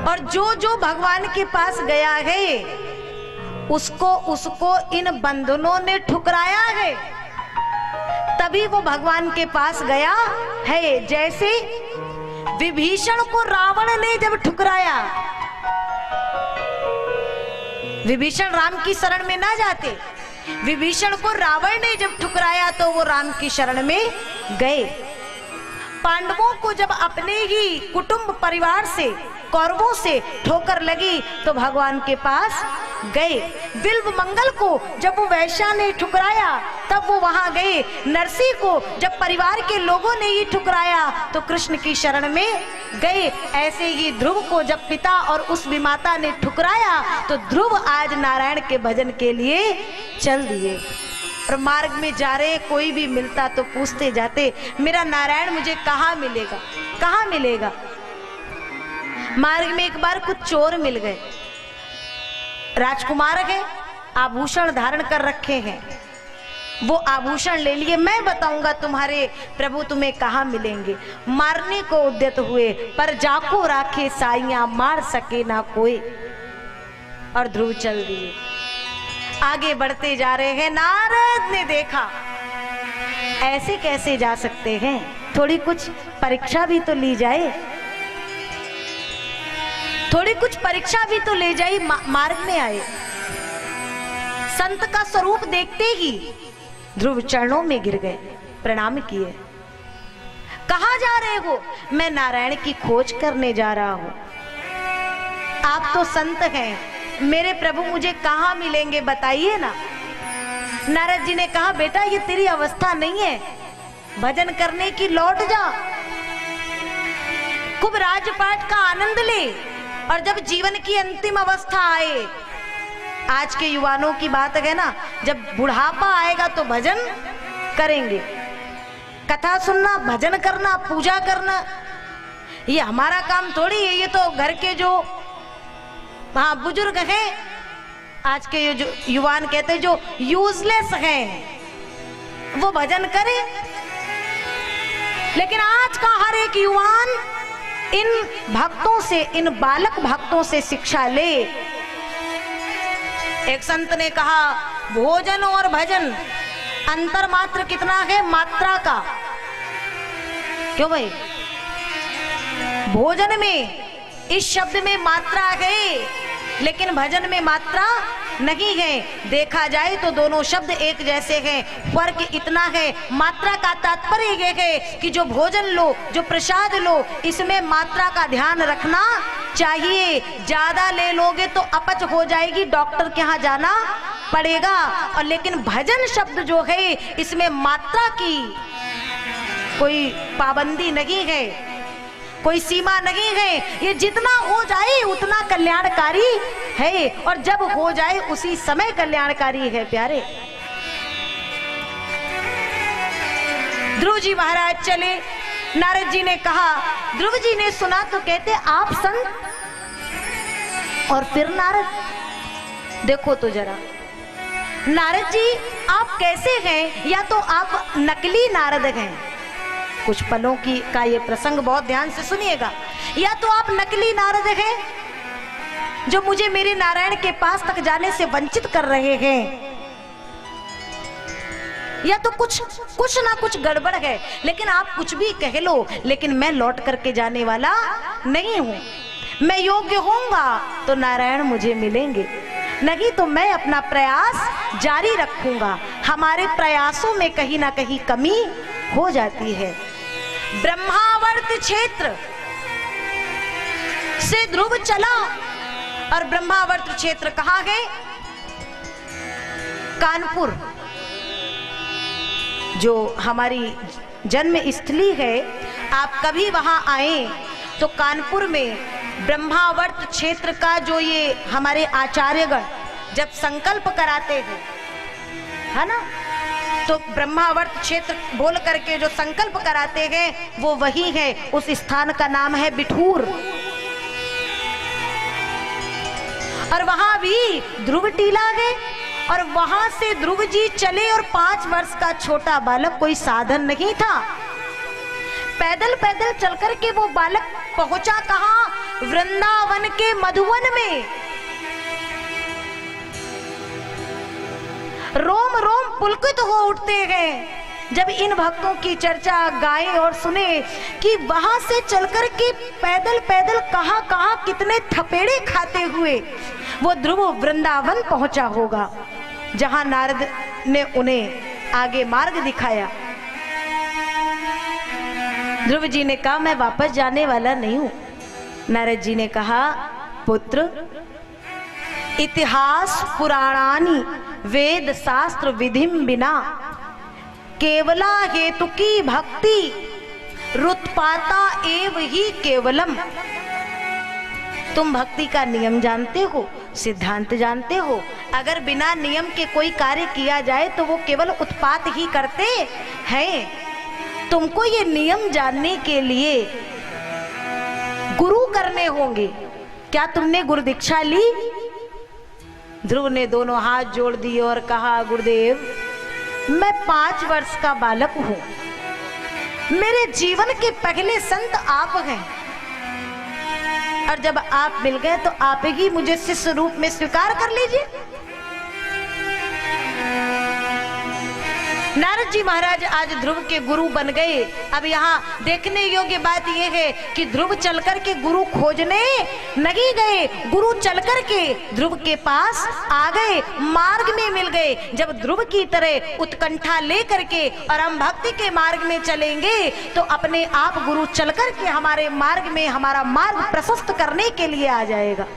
और जो जो भगवान के पास गया है उसको इन बंधनों ने ठुकराया है, तभी वो भगवान के पास गया है। जैसे विभीषण को रावण ने जब ठुकराया, विभीषण राम की शरण में ना जाते, विभीषण को रावण ने जब ठुकराया तो वो राम की शरण में गए। पांडवों को जब अपने ही कुटुंब परिवार से, कौरवों से ठोकर लगी तो भगवान के पास गए। बिल्व मंगल को जब वो वैश्या ने ठुकराया तब वो वहां गए। नरसिंह को जब परिवार के लोगों ने ही ठुकराया तो कृष्ण की शरण में गए। ऐसे ही ध्रुव को जब पिता और उस विमाता ने ठुकराया तो ध्रुव आज नारायण के भजन के लिए चल दिए। और मार्ग में जा रहे कोई भी मिलता तो पूछते जाते, मेरा नारायण मुझे कहाँ मिलेगा, कहाँ मिलेगा। मार्ग में एक बार कुछ चोर मिल गए, राजकुमार है, आभूषण धारण कर रखे हैं, वो आभूषण ले लिए, मैं बताऊंगा तुम्हारे प्रभु तुम्हें कहाँ मिलेंगे। मारने को उद्यत हुए पर जाको राखे साइयां, मार सके ना कोई। और ध्रुव चल दिए, आगे बढ़ते जा रहे हैं। नारद ने देखा ऐसे कैसे जा सकते हैं, थोड़ी कुछ परीक्षा भी तो ली जाए, थोड़ी कुछ परीक्षा भी तो ले जाए। मार्ग में आए, संत का स्वरूप देखते ही ध्रुव चरणों में गिर गए, प्रणाम किए। कहाँ जा रहे हो? मैं नारायण की खोज करने जा रहा हूं। आप तो संत हैं, मेरे प्रभु मुझे कहाँ मिलेंगे बताइए ना। नारद जी ने कहा, बेटा ये तेरी अवस्था नहीं है भजन करने की, लौट जा, खूब राजपाट का आनंद ले। और जब जीवन की अंतिम अवस्था आए, आज के युवानों की बात है ना, जब बुढ़ापा आएगा तो भजन करेंगे, कथा सुनना, भजन करना, पूजा करना, ये हमारा काम थोड़ी है। ये तो घर के जो हाँ बुजुर्ग हैं, आज के जो युवान कहते हैं जो यूजलेस हैं, वो भजन करें। लेकिन आज का हर एक युवान इन भक्तों से, इन बालक भक्तों से शिक्षा ले। एक संत ने कहा, भोजन और भजन अंतर मात्र कितना है? मात्रा का। क्यों भाई? भोजन में, इस शब्द में मात्रा है, लेकिन भजन में मात्रा नहीं है। देखा जाए तो दोनों शब्द एक जैसे हैं, फर्क इतना है, मात्रा का तात्पर्य ये है कि जो भोजन लो, जो प्रसाद लो, इसमें मात्रा का ध्यान रखना चाहिए। ज्यादा ले लोगे तो अपच हो जाएगी, डॉक्टर के यहाँ जाना पड़ेगा। और लेकिन भजन शब्द जो है, इसमें मात्रा की कोई पाबंदी नहीं है, कोई सीमा नहीं है। ये जितना हो जाए उतना कल्याणकारी है, और जब हो जाए उसी समय कल्याणकारी है प्यारे। ध्रुव जी महाराज चले, नारद जी ने कहा, ध्रुव जी ने सुना तो कहते, आप संत? और फिर नारद, देखो तो जरा नारद जी आप कैसे हैं? या तो आप नकली नारद हैं, कुछ पलों की का ये प्रसंग बहुत ध्यान से सुनिएगा। या तो आप नकली नारद हैं जो मुझे मेरे नारायण के पास तक जाने से वंचित कर रहे हैं, या तो कुछ ना कुछ गड़बड़ है। लेकिन आप कुछ भी कह लो, लेकिन मैं लौट करके जाने वाला नहीं हूं। मैं योग्य होऊंगा तो नारायण मुझे मिलेंगे, नहीं तो मैं अपना प्रयास जारी रखूंगा। हमारे प्रयासों में कहीं ना कहीं कमी हो जाती है। ब्रह्मावर्त क्षेत्र से ध्रुव चला, और ब्रह्मावर्त क्षेत्र कहाँ है? कानपुर, जो हमारी जन्म स्थली है। आप कभी वहां आए तो कानपुर में ब्रह्मावर्त क्षेत्र का जो ये हमारे आचार्यगण जब संकल्प कराते हैं, है ना, तो ब्रह्मावर्त क्षेत्र बोल करके जो संकल्प कराते हैं वो वही है। उस स्थान का नाम है बिठूर। और वहां भी ध्रुव टीला है, और वहां से ध्रुव जी चले, और 5 वर्ष का छोटा बालक, कोई साधन नहीं था, पैदल पैदल चलकर के वो बालक पहुंचा कहाँ? वृंदावन के मधुवन में रोम रोम पुलकित हो उठते हैं जब इन भक्तों की चर्चा गाए और सुने कि वहां से चलकर के पैदल पैदल कहां कहां कितने थपेड़े खाते हुए वो ध्रुव वृंदावन पहुंचा होगा, जहां नारद ने उन्हें आगे मार्ग दिखाया। ध्रुव जी ने कहा, मैं वापस जाने वाला नहीं हूं। नारद जी ने कहा, पुत्र, इतिहास पुराणानि वेद शास्त्र विधिम बिना केवला हेतु की भक्ति रुत्पाता एव ही केवलम। तुम भक्ति का नियम जानते हो, सिद्धांत जानते हो, अगर बिना नियम के कोई कार्य किया जाए तो वो केवल उत्पात ही करते हैं। तुमको ये नियम जानने के लिए गुरु करने होंगे। क्या तुमने गुरु दीक्षा ली? ध्रुव ने दोनों हाथ जोड़ दिए और कहा, गुरुदेव, मैं 5 वर्ष का बालक हूं, मेरे जीवन के पहले संत आप हैं, और जब आप मिल गए तो आप ही मुझे शिष्य रूप में स्वीकार कर लीजिए। नारद जी महाराज आज ध्रुव के गुरु बन गए। अब यहाँ देखने योग्य बात यह है कि ध्रुव चलकर के गुरु खोजने नहीं गए, गुरु चलकर के ध्रुव के पास आ गए, मार्ग में मिल गए। जब ध्रुव की तरह उत्कंठा लेकर के और हम भक्ति के मार्ग में चलेंगे तो अपने आप गुरु चलकर के हमारे मार्ग में हमारा मार्ग प्रशस्त करने के लिए आ जाएगा।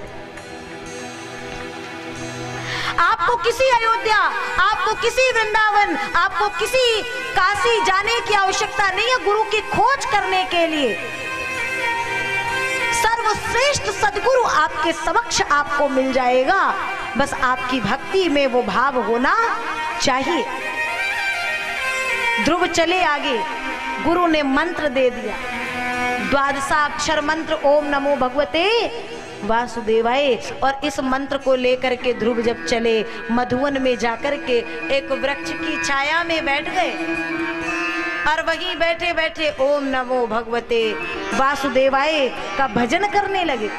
आपको किसी अयोध्या, आपको किसी वृंदावन, आपको किसी काशी जाने की आवश्यकता नहीं है गुरु की खोज करने के लिए। सर्वश्रेष्ठ सद्गुरु आपके समक्ष आपको मिल जाएगा, बस आपकी भक्ति में वो भाव होना चाहिए। ध्रुव चले आगे, गुरु ने मंत्र दे दिया, 12 मंत्र, ओम नमो भगवते वासुदेवाय। और इस मंत्र को लेकर के ध्रुव जब चले, मधुवन में जाकर के एक वृक्ष की छाया में बैठ गए और वहीं बैठे बैठे ओम नमो भगवते वासुदेवाय का भजन करने लगे।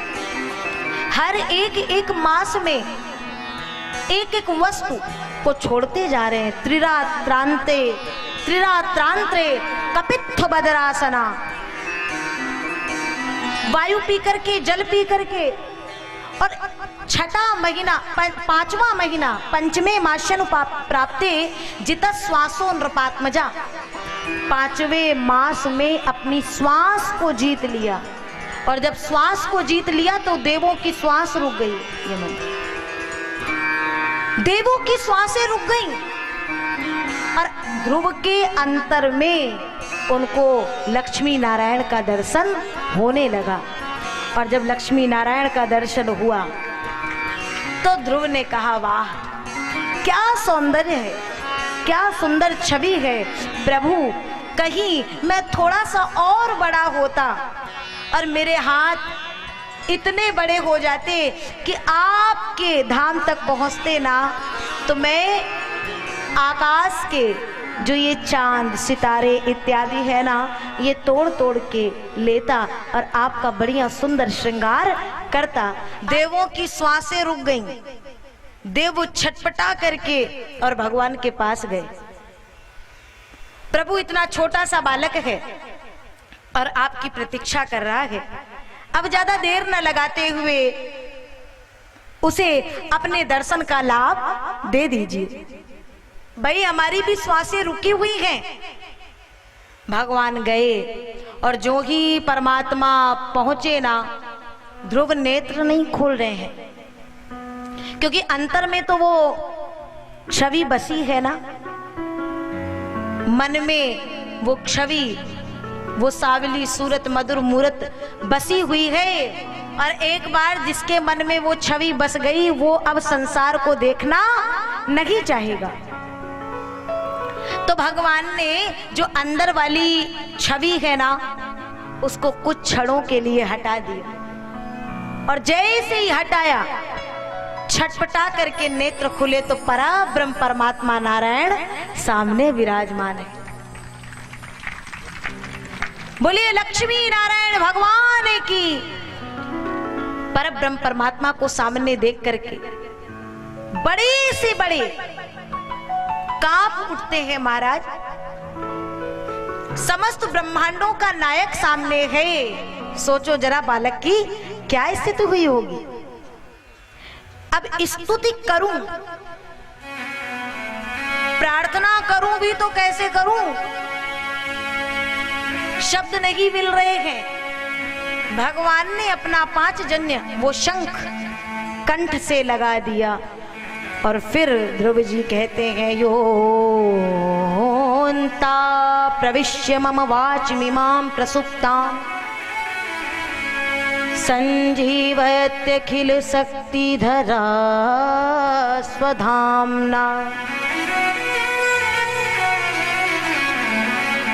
हर एक मास में एक वस्तु को छोड़ते जा रहे हैं। त्रिरात्रांते कपित्थ बदरासना, वायु पी करके, जल पी करके, और 6वां महीना, 5वां महीना, पंचमे मास्यनु प्राप्ते जित श्वासो नृपात्मजा, 5वें मास में अपनी श्वास को जीत लिया। और जब श्वास को जीत लिया तो देवों की श्वास रुक गई। ये मंत्र, देवों की श्वासें रुक गई और ध्रुव के अंतर में उनको लक्ष्मी नारायण का दर्शन होने लगा। और जब लक्ष्मी नारायण का दर्शन हुआ तो ध्रुव ने कहा, वाह क्या सौंदर्य है, क्या सुंदर छवि है प्रभु, कहीं मैं थोड़ा सा और बड़ा होता और मेरे हाथ इतने बड़े हो जाते कि आपके धाम तक पहुंचते ना, तो मैं आकाश के जो ये चांद सितारे इत्यादि है ना, ये तोड़ तोड़ के लेता और आपका बढ़िया सुंदर श्रृंगार करता। देवों की श्वासें रुक गईं, देव छटपटा करके और भगवान के पास गए। प्रभु इतना छोटा सा बालक है और आपकी प्रतीक्षा कर रहा है, अब ज्यादा देर न लगाते हुए उसे अपने दर्शन का लाभ दे दीजिए। भाई हमारी भी श्वासें रुकी हुई हैं। भगवान गए और जो ही परमात्मा पहुंचे ना, ध्रुव नेत्र नहीं खोल रहे हैं, क्योंकि अंतर में तो वो छवि बसी है ना, मन में वो छवि, वो सावली सूरत मधुर मूरत बसी हुई है। और एक बार जिसके मन में वो छवि बस गई, वो अब संसार को देखना नहीं चाहेगा। तो भगवान ने जो अंदर वाली छवि है ना, उसको कुछ क्षणों के लिए हटा दिया। और जैसे ही हटाया, छटपटा करके नेत्र खुले तो पराब्रह्म परमात्मा नारायण सामने विराजमान है। बोलिए लक्ष्मी नारायण भगवान की। पर ब्रह्म परमात्मा को सामने देख करके बड़े से बड़े कांप उठते हैं महाराज। समस्त ब्रह्मांडों का नायक सामने है। सोचो जरा बालक की क्या स्थिति हुई होगी। अब स्तुति करूं, प्रार्थना करूं भी तो कैसे करूं, शब्द नहीं मिल रहे हैं। भगवान ने अपना 5 जन्य वो शंख कंठ से लगा दिया और फिर ध्रुव जी कहते हैं योऽन्ता प्रविश्य मम वाचमिमां प्रसुप्तां संजीवयत्यखिल शक्तिधरा स्वधाम्ना।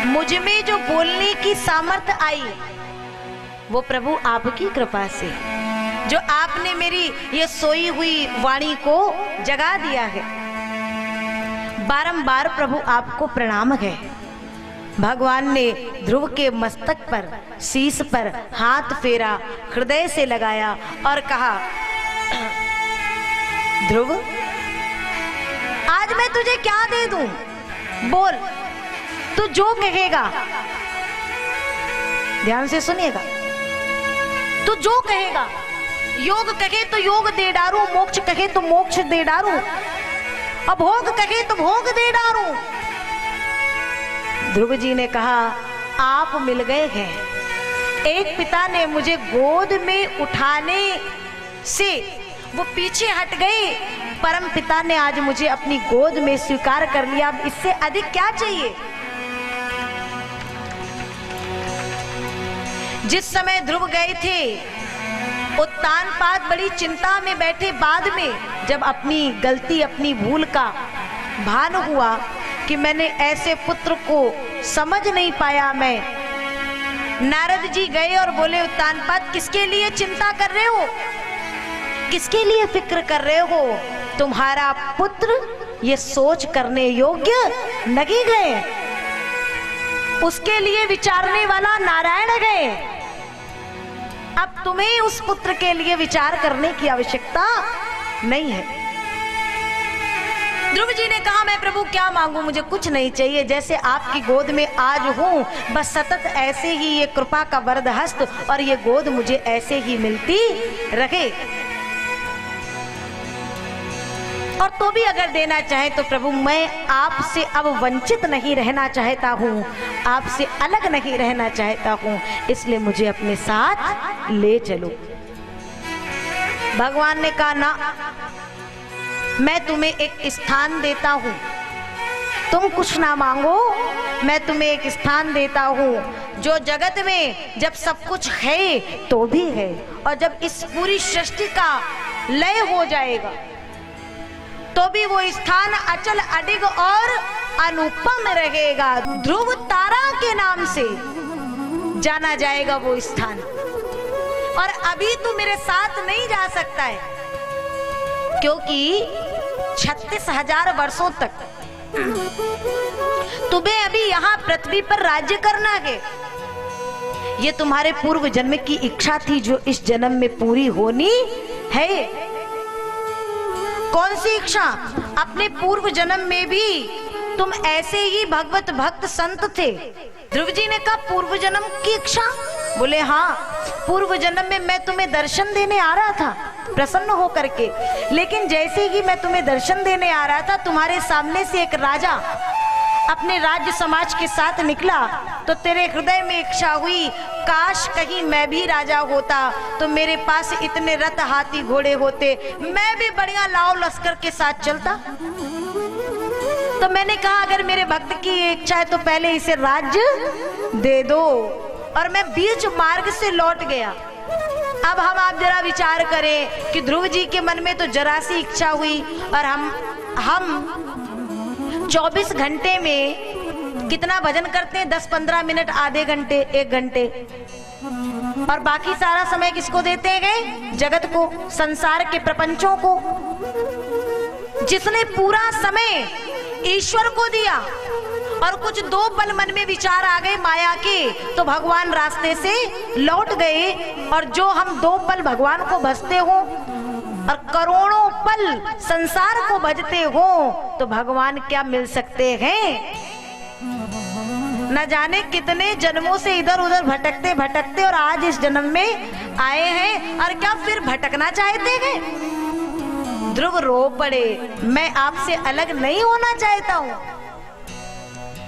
मुझ में जो बोलने की सामर्थ्य आई वो प्रभु आपकी कृपा से, जो आपने मेरी ये सोई हुई वाणी को जगा दिया है। बारंबार प्रभु आपको प्रणाम है। भगवान ने ध्रुव के मस्तक पर, शीश पर हाथ फेरा, हृदय से लगाया और कहा, ध्रुव आज मैं तुझे क्या दे दूं, बोल, तू जो कहेगा। ध्यान से सुनिएगा, तू जो कहेगा, योग कहे तो योग दे डारूं, मोक्ष कहे तो मोक्ष दे डारूं, अभोग कहे तो भोग दे डारूं। ध्रुव जी ने कहा, आप मिल गए हैं। एक पिता ने मुझे गोद में उठाने से वो पीछे हट गए, परम पिता ने आज मुझे अपनी गोद में स्वीकार कर लिया। अब इससे अधिक क्या चाहिए। जिस समय ध्रुव गए थे, उत्तानपाद बड़ी चिंता में बैठे। बाद में जब अपनी गलती, अपनी भूल का भान हुआ कि मैंने ऐसे पुत्र को समझ नहीं पाया, मैं, नारद जी गए और बोले, उत्तानपाद किसके लिए चिंता कर रहे हो, किसके लिए फिक्र कर रहे हो, तुम्हारा पुत्र ये सोच करने योग्य नहीं गए, उसके लिए विचारने वाला नारायण गए। अब तुम्हें उस पुत्र के लिए विचार करने की आवश्यकता नहीं है। ध्रुव जी ने कहा, मैं प्रभु क्या मांगू, मुझे कुछ नहीं चाहिए। जैसे आपकी गोद में आज हूं, बस सतत ऐसे ही ये कृपा का वरद हस्त और ये गोद मुझे ऐसे ही मिलती रहे। और तो भी अगर देना चाहे तो प्रभु, मैं आपसे अब वंचित नहीं रहना चाहता हूँ, आपसे अलग नहीं रहना चाहता हूँ, इसलिए मुझे अपने साथ ले चलो। भगवान ने कहा, ना, मैं तुम्हें एक स्थान देता हूँ, तुम कुछ ना मांगो, मैं तुम्हें एक स्थान देता हूँ जो जगत में जब सब कुछ है तो भी है, और जब इस पूरी सृष्टि का लय हो जाएगा तो भी वो स्थान अचल, अडिग और अनुपम रहेगा। ध्रुव तारा के नाम से जाना जाएगा वो स्थान। और अभी तू मेरे साथ नहीं जा सकता है, क्योंकि 36,000 वर्षों तक तुम्हें अभी यहाँ पृथ्वी पर राज्य करना है। ये तुम्हारे पूर्व जन्म की इच्छा थी जो इस जन्म में पूरी होनी है। कौन सी इच्छा? अपने पूर्व जन्म में भी तुम ऐसे ही भगवत भक्त संत थे। ध्रुव जी ने कहा, पूर्व जन्म की इच्छा? बोले हाँ, पूर्व जन्म में मैं तुम्हें दर्शन देने आ रहा था प्रसन्न होकर के, लेकिन जैसे ही मैं तुम्हें दर्शन देने आ रहा था, तुम्हारे सामने से एक राजा अपने राज्य समाज के साथ निकला, तो तेरे हृदय में इच्छा हुई, काश कहीं मैं भी राजा होता तो मेरे पास इतने रथ, हाथी, घोड़े होते, मैं भी बढ़िया लाव लश्कर के साथ चलता। तो मैंने कहा, अगर मेरे भक्त की इच्छा है तो पहले इसे राज्य दे दो। और मैं बीच मार्ग से लौट गया। अब हम आप जरा विचार करें कि ध्रुव जी के मन में तो जरा सी इच्छा हुई, और हम 24 घंटे में कितना भजन करते हैं? 10-15 मिनट, आधे घंटे, 1 घंटे, और बाकी सारा समय किसको देते हैं? जगत को, संसार के प्रपंचों को। जिसने पूरा समय ईश्वर को दिया और कुछ 2 पल मन में विचार आ गए माया के, तो भगवान रास्ते से लौट गए। और जो हम 2 पल भगवान को भजते हो और करोड़ों पल संसार को भजते हो, तो भगवान क्या मिल सकते हैं? न जाने कितने जन्मों से इधर उधर भटकते भटकते और आज इस जन्म में आए हैं, और क्या फिर भटकना चाहते हैं? ध्रुव रो पड़े, मैं आपसे अलग नहीं होना चाहता हूं,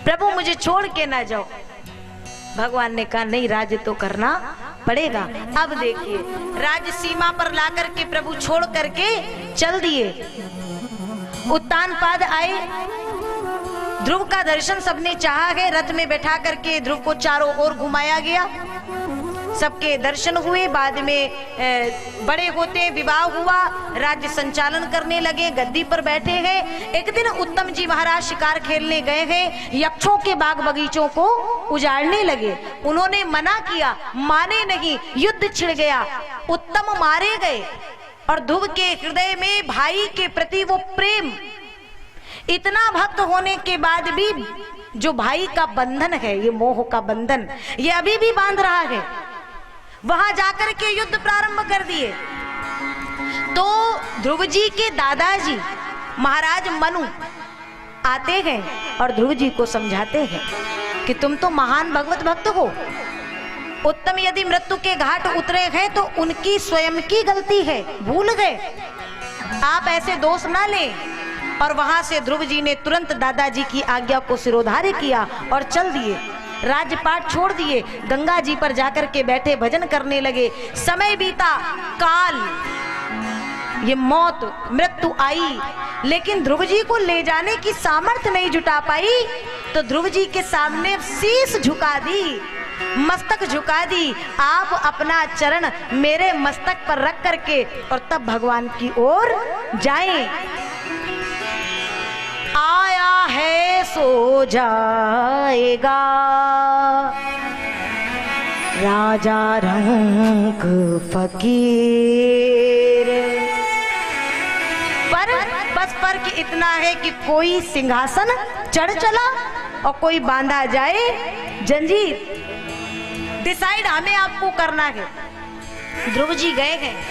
प्रभु मुझे छोड़ के ना जाओ। भगवान ने कहा नहीं, राज्य तो करना पड़ेगा। अब देखिए, राज्य सीमा पर लाकर के प्रभु छोड़ करके चल दिए। उत्तानपाद आए, ध्रुव का दर्शन सबने चाहा है। रथ में बैठा करके ध्रुव को चारों ओर घुमाया गया, सबके दर्शन हुए। बाद में बड़े होते विवाह हुआ, राज्य संचालन करने लगे, गद्दी पर बैठे हैं। एक दिन उत्तम जी महाराज शिकार खेलने गए हैं, यक्षों के बाग बगीचों को उजाड़ने लगे। उन्होंने मना किया, माने नहीं, युद्ध छिड़ गया, उत्तम मारे गए। और ध्रुव के हृदय में भाई के प्रति वो प्रेम, इतना भक्त होने के बाद भी जो भाई का बंधन है, ये मोह का बंधन, ये अभी भी बांध रहा है। वहां जाकर के युद्ध प्रारंभ कर दिए। तो ध्रुव जी के दादाजी महाराज मनु आते हैं और ध्रुव जी को समझाते हैं कि तुम तो महान भगवत भक्त हो, उत्तम यदि मृत्यु के घाट उतरे हैं तो उनकी स्वयं की गलती है, भूल गए, आप ऐसे दोष ना लें। और वहां से ध्रुव जी ने तुरंत दादाजी की आज्ञा को सिरोधार्य किया और चल दिए। राजपाट छोड़ दिए, गंगा जी पर जाकर के बैठे भजन करने लगे। समय बीता, काल, ये मौत मृत्यु आई, लेकिन ध्रुव जी को ले जाने की सामर्थ्य नहीं जुटा पाई। तो ध्रुव जी के सामने शीश झुका दी, मस्तक झुका दी, आप अपना चरण मेरे मस्तक पर रख करके और तब भगवान की ओर जाएं। आया है सो जाएगा राजा रंग फकीर। पर बस फर्क इतना है कि कोई सिंहासन चढ़ चला और कोई बांधा जाए जंजीर। डिसाइड हमें आपको करना है। ध्रुव जी गए हैं।